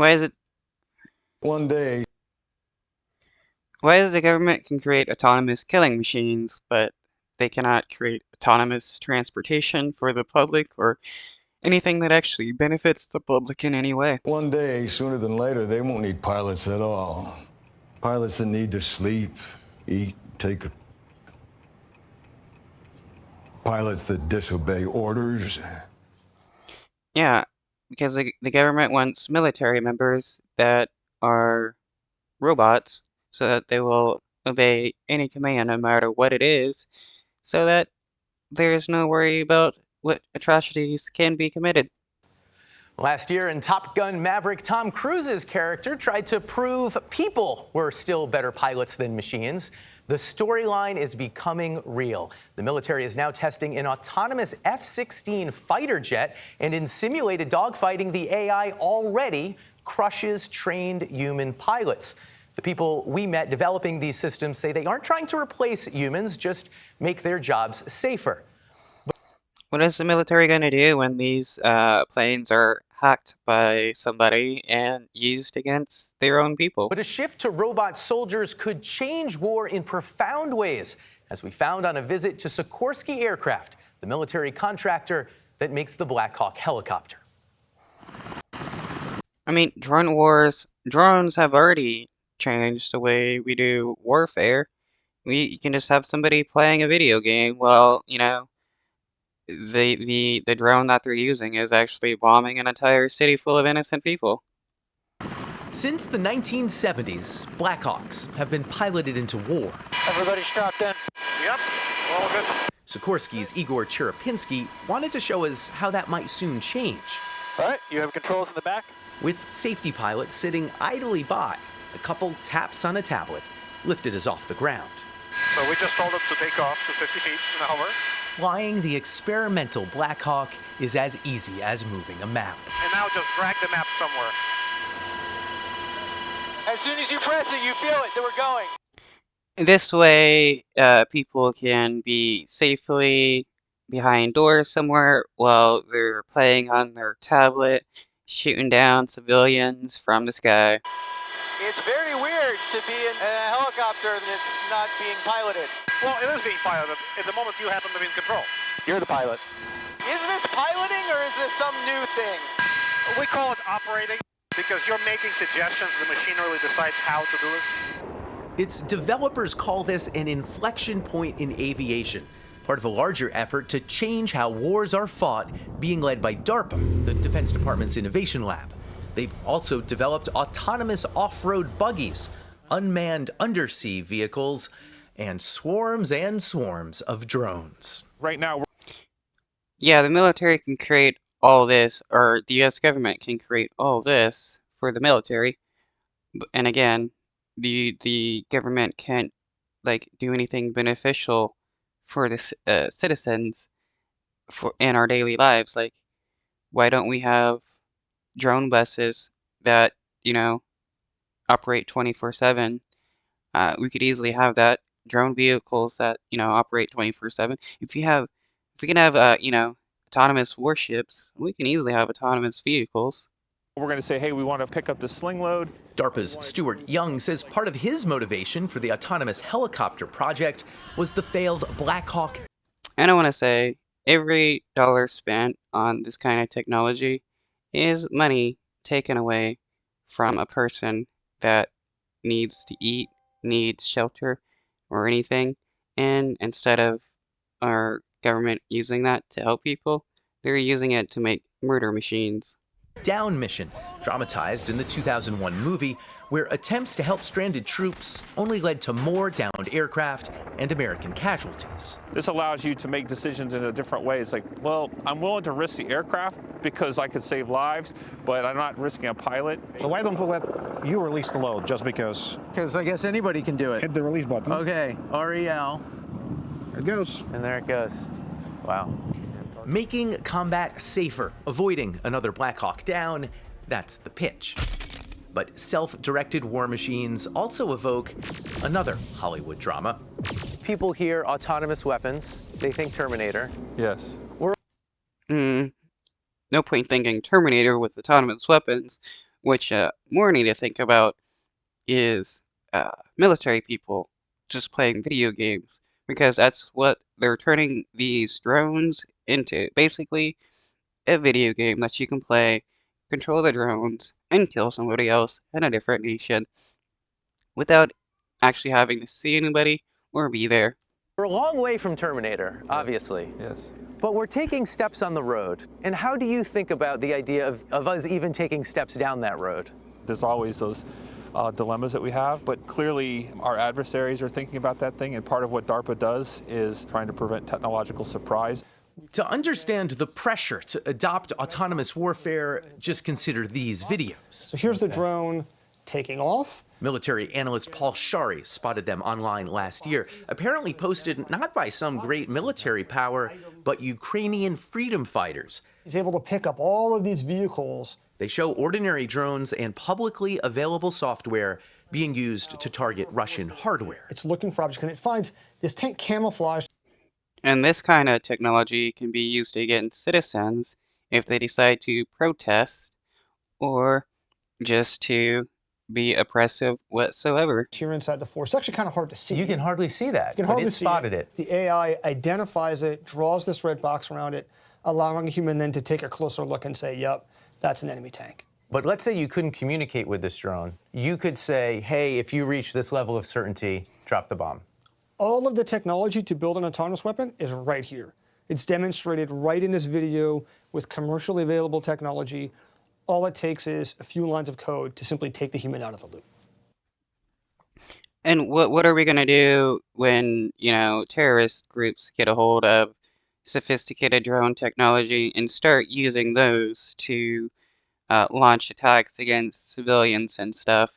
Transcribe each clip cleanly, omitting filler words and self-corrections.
Why is it? One day. Why is the government can create autonomous killing machines, but they cannot create autonomous transportation for the public or anything that actually benefits the public in any way? One day, sooner than later, they won't need pilots at all. Pilots that need to sleep, eat, take. Pilots that disobey orders. Yeah, because the government wants military members that are robots so that they will obey any command no matter what it is, so that there's no worry about what atrocities can be committed. Last year in Top Gun Maverick, Tom Cruise's character tried to prove people were still better pilots than machines. The storyline is becoming real. The military is now testing an autonomous F-16 fighter jet, and in simulated dogfighting, the AI already crushes trained human pilots. The people we met developing these systems say they aren't trying to replace humans, just make their jobs safer. What is the military going to do when these planes are hacked by somebody and used against their own people? But a shift to robot soldiers could change war in profound ways, as we found on a visit to Sikorsky Aircraft, the military contractor that makes the Black Hawk helicopter. I mean, drones have already changed the way we do warfare. You can just have somebody playing a video game while, the drone that they're using is actually bombing an entire city full of innocent people. Since the 1970s, Blackhawks have been piloted into war. Everybody strapped in. Yep, we're all good. Sikorsky's Igor Cherepinski wanted to show us how that might soon change. All right, you have controls in the back. With safety pilots sitting idly by, a couple taps on a tablet lifted us off the ground. So we just told them to take off to 50 feet in a hover. Flying the experimental Black Hawk is as easy as moving a map. And now just drag the map somewhere. As soon as you press it, you feel it that we're going. This way, people can be safely behind doors somewhere while they're playing on their tablet, shooting down civilians from the sky. It's very weird to be in a helicopter that's not being piloted. Well, it is being piloted. At the moment, you happen to be in control. You're the pilot. Is this piloting or is this some new thing? We call it operating because you're making suggestions. The machine really decides how to do it. Its developers call this an inflection point in aviation, part of a larger effort to change how wars are fought, being led by DARPA, the Defense Department's innovation lab. They've also developed autonomous off-road buggies, unmanned undersea vehicles, and swarms of drones. Right now, Yeah, the military can create all this, or the US government can create all this for the military. And again, the government can't do anything beneficial for the citizens in our daily lives. Like, why don't we have drone buses that operate 24/7? We could easily have that. Drone vehicles that operate 24/7. If we can have autonomous warships, we can easily have autonomous vehicles. We're going to say, hey, we want to pick up the sling load. DARPA's Stuart Young says part of his motivation for the autonomous helicopter project was the failed Black Hawk. And I want to say, every dollar spent on this kind of technology is money taken away from a person that needs to eat, needs shelter, or anything. And instead of our government using that to help people, they're using it to make murder machines. Down mission, dramatized in the 2001 movie, where attempts to help stranded troops only led to more downed aircraft and American casualties. This allows you to make decisions in a different way. It's like, well, I'm willing to risk the aircraft because I could save lives, but I'm not risking a pilot. So why don't we let you release the load just because? Because I guess anybody can do it. Hit the release button. Okay, REL. There it goes. And there it goes. Wow. Making combat safer, avoiding another Black Hawk down, that's the pitch. But self-directed war machines also evoke another Hollywood drama. People hear autonomous weapons, they think Terminator. Yes. No point thinking Terminator with autonomous weapons which more need to think about is military people just playing video games, because that's what they're turning these drones into. Basically, a video game that you can play, control the drones, and kill somebody else in a different nation without actually having to see anybody or be there. We're a long way from Terminator, obviously. Yes. But we're taking steps on the road. And how do you think about the idea of us even taking steps down that road? There's always those dilemmas that we have, but clearly our adversaries are thinking about that thing, and part of what DARPA does is trying to prevent technological surprise. To understand the pressure to adopt autonomous warfare, just consider these videos. So here's the drone taking off. Military analyst Paul Shari spotted them online last year, apparently posted not by some great military power, but Ukrainian freedom fighters. He's able to pick up all of these vehicles. They show ordinary drones and publicly available software being used to target Russian hardware. It's looking for objects, and it finds this tank camouflaged. And this kind of technology can be used against citizens if they decide to protest or just to be oppressive whatsoever. Here inside the forest. It's actually kind of hard to see. You can hardly see that, You can but hardly it see spotted it. The AI identifies it, draws this red box around it, allowing a human then to take a closer look and say, yep, that's an enemy tank. But let's say you couldn't communicate with this drone. You could say, hey, if you reach this level of certainty, drop the bomb. All of the technology to build an autonomous weapon is right here. It's demonstrated right in this video with commercially available technology. All it takes is a few lines of code to simply take the human out of the loop. And what are we going to do when, terrorist groups get a hold of sophisticated drone technology and start using those to launch attacks against civilians and stuff?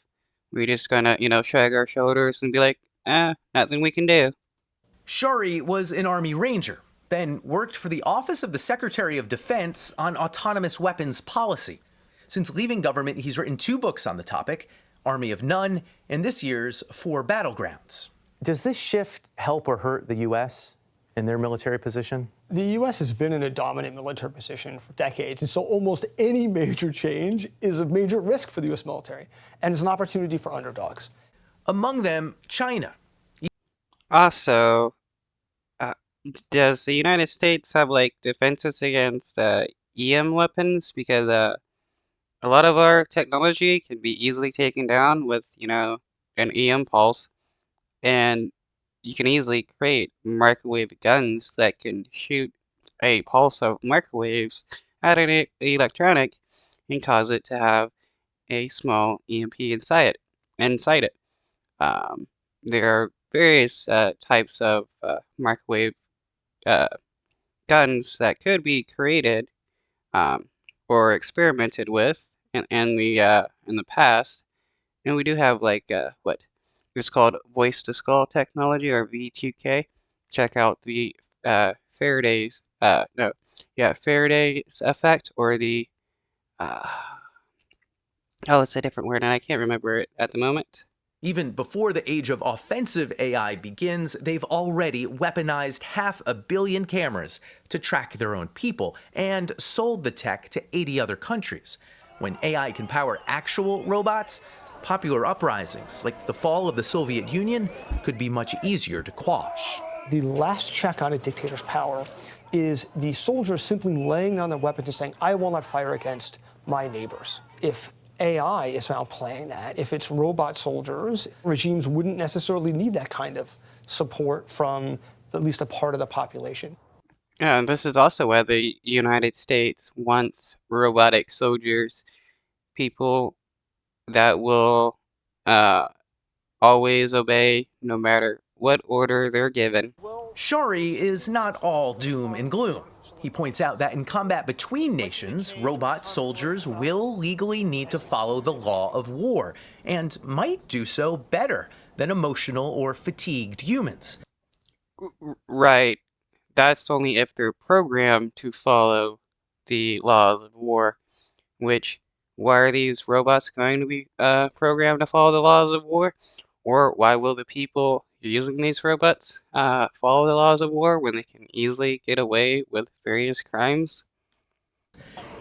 We're just going to, shrug our shoulders and be like, nothing we can do. Shari was an Army Ranger, then worked for the Office of the Secretary of Defense on autonomous weapons policy. Since leaving government, he's written 2 books on the topic, Army of None, and this year's 4 Battlegrounds. Does this shift help or hurt the U.S. in their military position? The U.S. has been in a dominant military position for decades, and so almost any major change is a major risk for the U.S. military, and it's an opportunity for underdogs. Among them, China. Also, does the United States have defenses against EM weapons? Because a lot of our technology can be easily taken down with, an EM pulse, and you can easily create microwave guns that can shoot a pulse of microwaves at an electronic and cause it to have a small EMP inside it. There are various types of microwave guns that could be created or experimented with in the past, and we do have what it's called voice to skull technology, or V2K. Check out the Faraday's effect, or the it's a different word and I can't remember it at the moment. Even before the age of offensive AI begins, they've already weaponized 500 million cameras to track their own people and sold the tech to 80 other countries. When AI can power actual robots, popular uprisings like the fall of the Soviet Union could be much easier to quash. The last check on a dictator's power is the soldiers simply laying down their weapons and saying, I will not fire against my neighbors. If AI is found playing that, if it's robot soldiers, regimes wouldn't necessarily need that kind of support from at least a part of the population. Yeah, and this is also why the United States wants robotic soldiers, people that will always obey no matter what order they're given. Shari is not all doom and gloom. He points out that in combat between nations, robot soldiers will legally need to follow the law of war, and might do so better than emotional or fatigued humans. Right. That's only if they're programmed to follow the laws of war, which, why are these robots going to be programmed to follow the laws of war? Or why will the people using these robots follow the laws of war when they can easily get away with various crimes?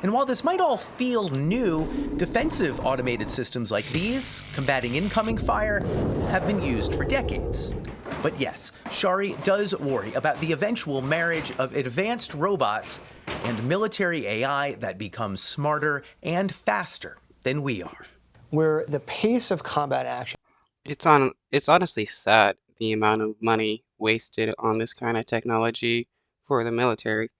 And while this might all feel new, defensive automated systems like these, combating incoming fire, have been used for decades. But yes, Shari does worry about the eventual marriage of advanced robots and military AI that becomes smarter and faster than we are. Where the pace of combat action. It's honestly sad the amount of money wasted on this kind of technology for the military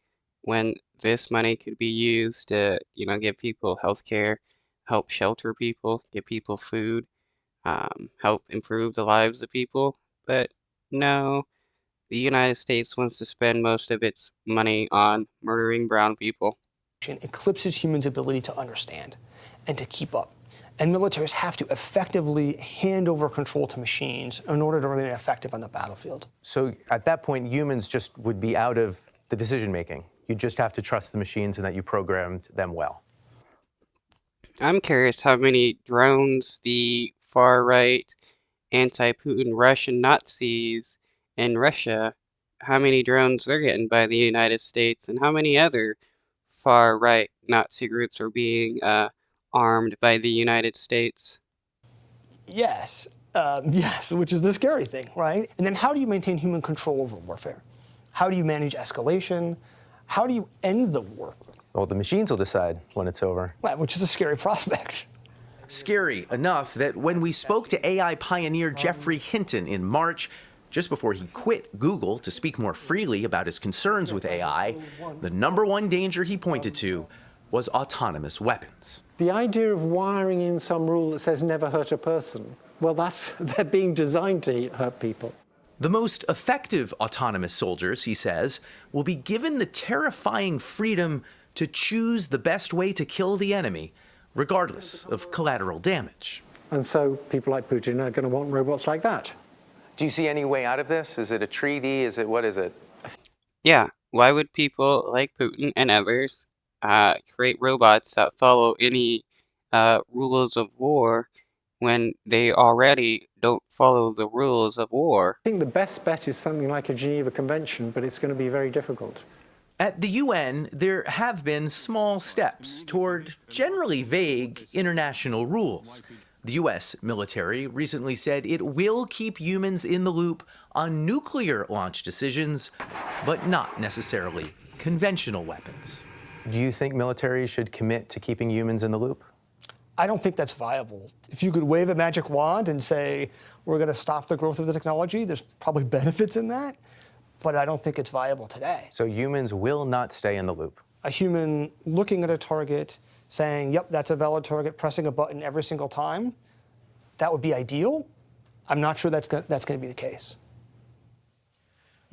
when this money could be used to, give people health care, help shelter people, give people food, help improve the lives of people. But no, the United States wants to spend most of its money on murdering brown people. Eclipses humans' ability to understand and to keep up. And militaries have to effectively hand over control to machines in order to remain effective on the battlefield. So at that point, humans just would be out of the decision-making. You just have to trust the machines and that you programmed them well. I'm curious how many drones the far-right, anti-Putin Russian Nazis in Russia, how many drones they're getting by the United States, and how many other far-right Nazi groups are being armed by the United States. Yes, yes, which is the scary thing, right? And then how do you maintain human control over warfare? How do you manage escalation? How do you end the war? Well, the machines will decide when it's over. Well, which is a scary prospect. Scary enough that when we spoke to AI pioneer Geoffrey Hinton in March, just before he quit Google to speak more freely about his concerns with AI, the #1 danger he pointed to was autonomous weapons. The idea of wiring in some rule that says never hurt a person, well, they're being designed to hurt people. The most effective autonomous soldiers, he says, will be given the terrifying freedom to choose the best way to kill the enemy, regardless of collateral damage. And so people like Putin are going to want robots like that. Do you see any way out of this? Is it a treaty? What is it? Yeah, why would people like Putin and others create robots that follow any rules of war when they already don't follow the rules of war? I think the best bet is something like a Geneva Convention, but it's going to be very difficult. At the UN, there have been small steps toward generally vague international rules. The US military recently said it will keep humans in the loop on nuclear launch decisions, but not necessarily conventional weapons. Do you think militaries should commit to keeping humans in the loop? I don't think that's viable. If you could wave a magic wand and say, we're going to stop the growth of the technology, there's probably benefits in that, but I don't think it's viable today. So humans will not stay in the loop? A human looking at a target, saying, yep, that's a valid target, pressing a button every single time, that would be ideal. I'm not sure that's going to be the case.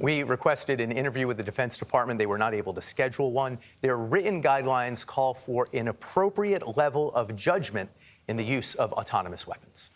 We requested an interview with the Defense Department. They were not able to schedule one. Their written guidelines call for an appropriate level of judgment in the use of autonomous weapons.